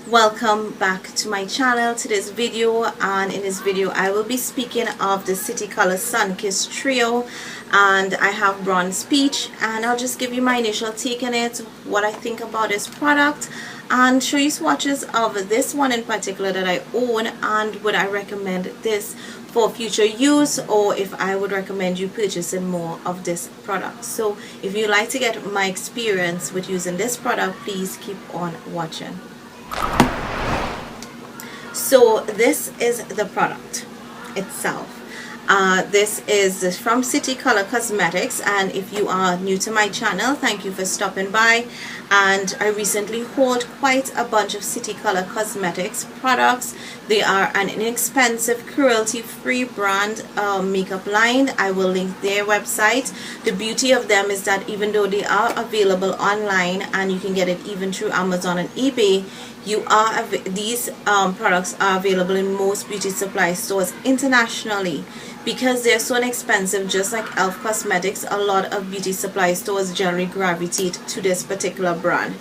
Welcome back to my channel, to this video. And in this video I will be speaking of the City Color Sunkissed Trio, and I have Bronze Peach, and I'll just give you my initial take on it, what I think about this product, and show you swatches of this one in particular that I own, and would I recommend this for future use, or if I would recommend you purchasing more of this product. So if you like to get my experience with using this product, please keep on watching. So this is the product itself. This is from City Color Cosmetics, and if you are new to my channel, thank you for stopping by. And I recently hauled quite a bunch of City Color Cosmetics products. They are an inexpensive, cruelty-free brand makeup line. I will link their website. The beauty of them is that even though they are available online and you can get it even through Amazon and eBay, these products are available in most beauty supply stores internationally. Because they're so inexpensive, just like e.l.f. Cosmetics, a lot of beauty supply stores generally gravitate to this particular brand.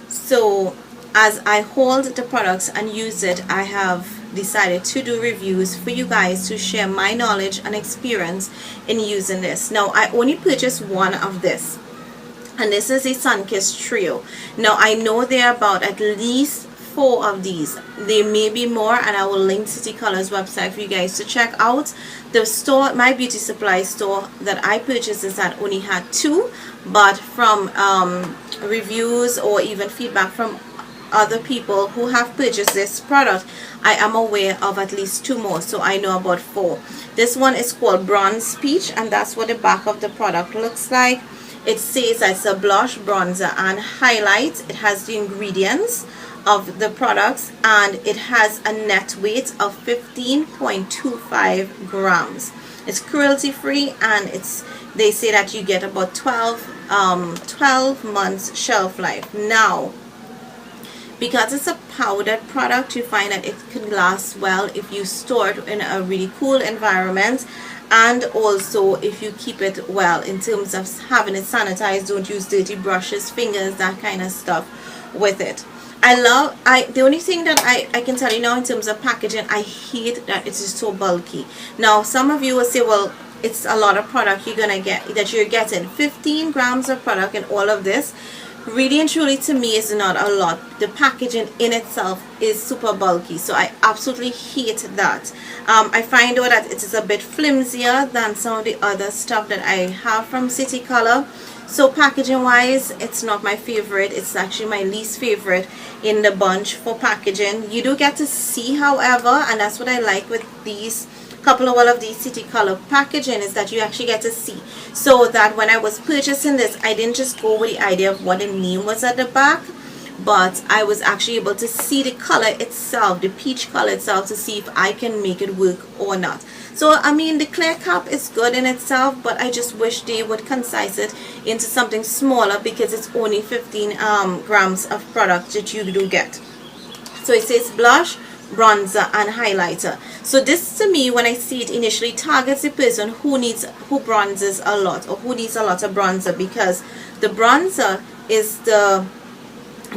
So as I hold the products and use it, I have decided to do reviews for you guys to share my knowledge and experience in using this. Now, I only purchased one of this, and this is a Sunkissed Trio. Now, I know there are about at least 4 of these. There may be more, and I will link City Color's website for you guys to check out. The store, my beauty supply store that I purchased this at, only had 2, but from reviews or even feedback from other people who have purchased this product, I am aware of at least 2 more, so I know about 4. This one is called Bronze Peach, and that's what the back of the product looks like. It says that it's a blush, bronzer, and highlight. It has the ingredients of the products, and it has a net weight of 15.25 grams. It's cruelty free, and they say that you get about 12 months shelf life. Now, because it's a powdered product, you find that it can last well if you store it in a really cool environment, and also if you keep it well in terms of having it sanitized. Don't use dirty brushes, fingers, that kind of stuff with it. The only thing that I can tell you now in terms of packaging, I hate that it is so bulky. Now, some of you will say, well, it's a lot of product you're getting. 15 grams of product in all of this, really and truly, to me, is not a lot. The packaging in itself is super bulky, so I absolutely hate that. I find out that it is a bit flimsier than some of the other stuff that I have from City Color. So packaging wise, it's not my favorite. It's actually my least favorite in the bunch for packaging. You do get to see, however, and that's what I like with these all of these City Color packaging, is that you actually get to see. So that when I was purchasing this, I didn't just go with the idea of what the name was at the back, but I was actually able to see the color itself, the peach color itself, to see if I can make it work or not. So I mean, the clear cap is good in itself, but I just wish they would concise it into something smaller, because it's only 15 grams of product that you do get. So it says blush, bronzer, and highlighter. So this, to me, when I see it initially, targets the person who bronzes a lot, or who needs a lot of bronzer, because the bronzer is the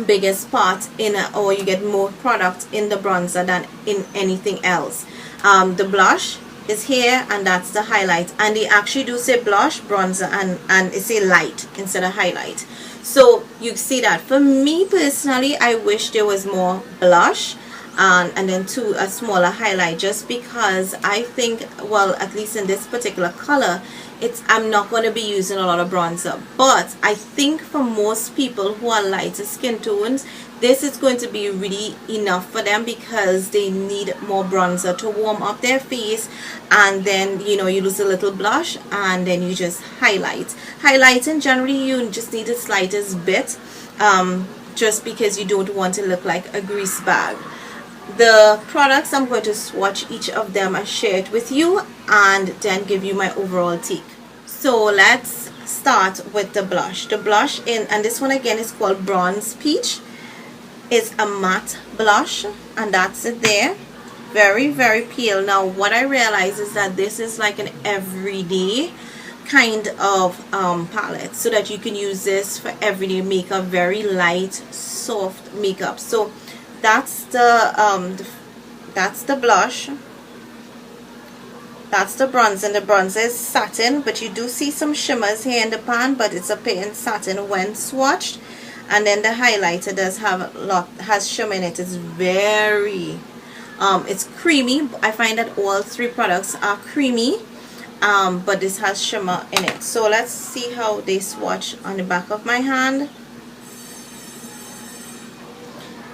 biggest part or you get more product in the bronzer than in anything else. The blush is here, and that's the highlight, and they actually do say blush, bronzer, and it say light instead of highlight. So you see that. For me personally, I wish there was more blush and then a smaller highlight, just because I think, well, at least in this particular color, I'm not going to be using a lot of bronzer. But I think for most people who are lighter skin tones, this is going to be really enough for them, because they need more bronzer to warm up their face, and then you use a little blush, and then you just highlight. Highlighting, generally you just need the slightest bit, just because you don't want to look like a grease bag. The products, I'm going to swatch each of them and share it with you, and then give you my overall take. So let's start with the blush. The blush and this one again is called Bronze Peach. It's a matte blush, and that's it there. Very, very pale. Now what I realize is that this is like an everyday kind of palette, so that you can use this for everyday makeup, very light soft makeup. So that's the blush. That's the bronzer, and the bronzer is satin, but you do see some shimmers here in the pan, but it's a patent satin when swatched. And then the highlighter does have has shimmer in it. It's very it's creamy. I find that all three products are creamy, but this has shimmer in it. So let's see how they swatch on the back of my hand.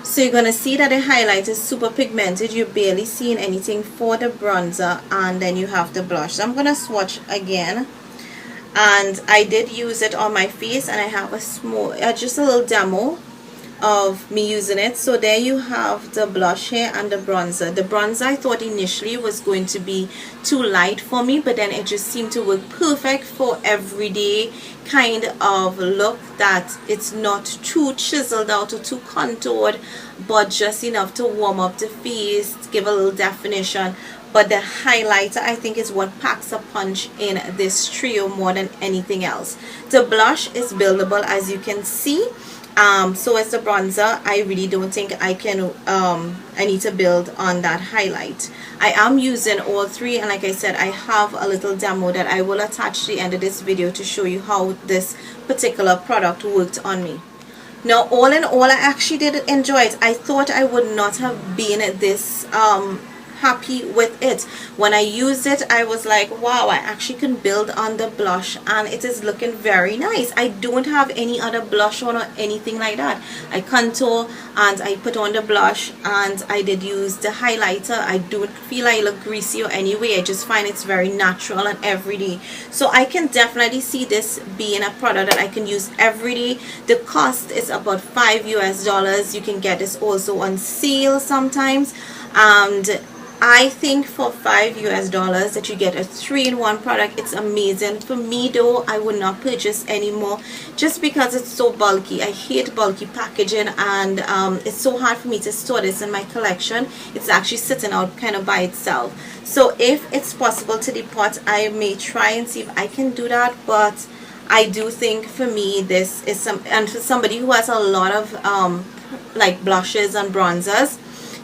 So you're going to see that the highlight is super pigmented. You're barely seeing anything for the bronzer, and then you have the blush. So I'm going to swatch again, and I did use it on my face, and I have a small just a little demo of me using it. So there you have the blush here and the bronzer. The bronzer I thought initially was going to be too light for me, but then it just seemed to work perfect for everyday kind of look, that it's not too chiseled out or too contoured, but just enough to warm up the face, give a little definition. But the highlighter, I think, is what packs a punch in this trio more than anything else. The blush is buildable, as you can see. So as the bronzer, I really don't think I can I need to build on that highlight. I am using all three, and like I said, I have a little demo that I will attach to the end of this video to show you how this particular product worked on me. Now, all in all, I actually did enjoy it. I thought I would not have been this happy with it. When I used it, I was like, wow, I actually can build on the blush, and it is looking very nice. I don't have any other blush on or anything like that. I contour and I put on the blush, and I did use the highlighter. I don't feel I look greasy or anyway. I just find it's very natural and everyday. So I can definitely see this being a product that I can use every day. The cost is about $5 US. You can get this also on sale sometimes, and I think for $5 US that you get a 3-in-1 product, it's amazing. For me though, I would not purchase anymore just because it's so bulky. I hate bulky packaging, and it's so hard for me to store this in my collection. It's actually sitting out kind of by itself. So if it's possible to depot, I may try and see if I can do that, but I do think for me this is and for somebody who has a lot of like blushes and bronzers,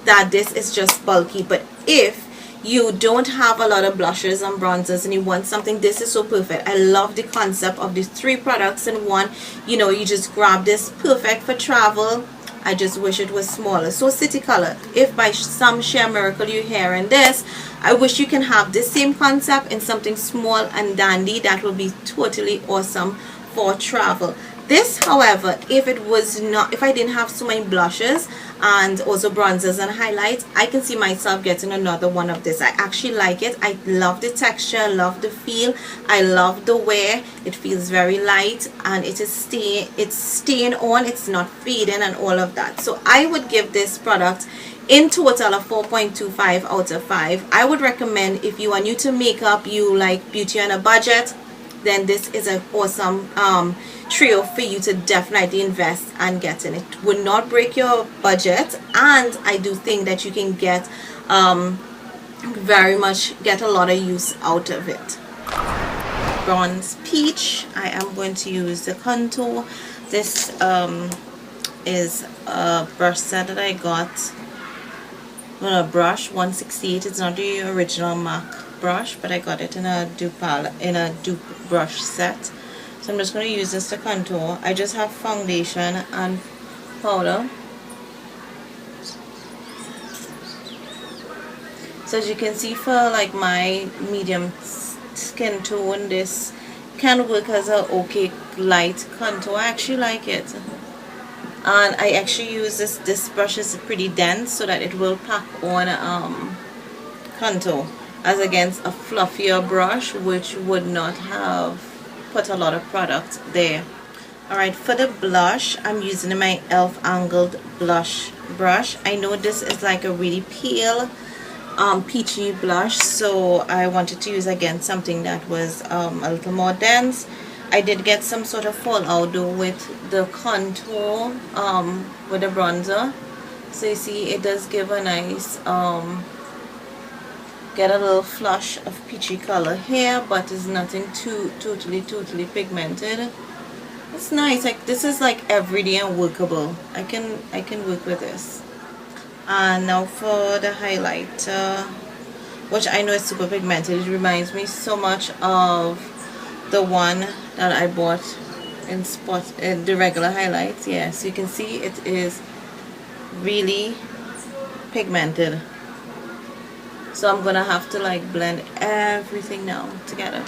that this is just bulky. But if you don't have a lot of blushes and bronzers and you want something, this is so perfect. I love the concept of these 3 products in one. You know, you just grab this, perfect for travel. I just wish it was smaller. So City Color, if by some sheer miracle you're hearing this, I wish you can have this same concept in something small and dandy. That will be totally awesome for travel. This, however, if I didn't have so many blushes and also bronzers and highlights, I can see myself getting another one of this. I actually like it. I love the texture, love the feel, I love the wear. It feels very light, and it's staying on, it's not fading and all of that. So I would give this product in total a 4.25 out of 5. I would recommend, if you are new to makeup, you like beauty on a budget, then this is an awesome trio for you to definitely invest and get in. It would not break your budget, and I do think that you can get very much get a lot of use out of it. Bronze Peach, I am going to use the contour. This is a brush set that I got on a brush 168. It's not the original MAC brush, but I got it in a dupe brush set. So I'm just going to use this to contour. I just have foundation and powder. So as you can see, for like my medium skin tone, this can work as a okay light contour. I actually like it. And I actually use this brush is pretty dense so that it will pack on contour, as against a fluffier brush which would not have put a lot of product there. Alright, for the blush, I'm using my e.l.f. angled blush brush. I know this is like a really pale peachy blush, so I wanted to use again something that was a little more dense. I did get some sort of fallout though with the contour with the bronzer. So you see, it does give a nice get a little flush of peachy color here, but it's nothing too totally pigmented. It's nice. Like, this is like everyday and workable. I can work with this. And now for the highlighter, which I know is super pigmented. It reminds me so much of the one that I bought in the regular highlights. Yes, you can see it is really pigmented. So I'm gonna have to like blend everything now together.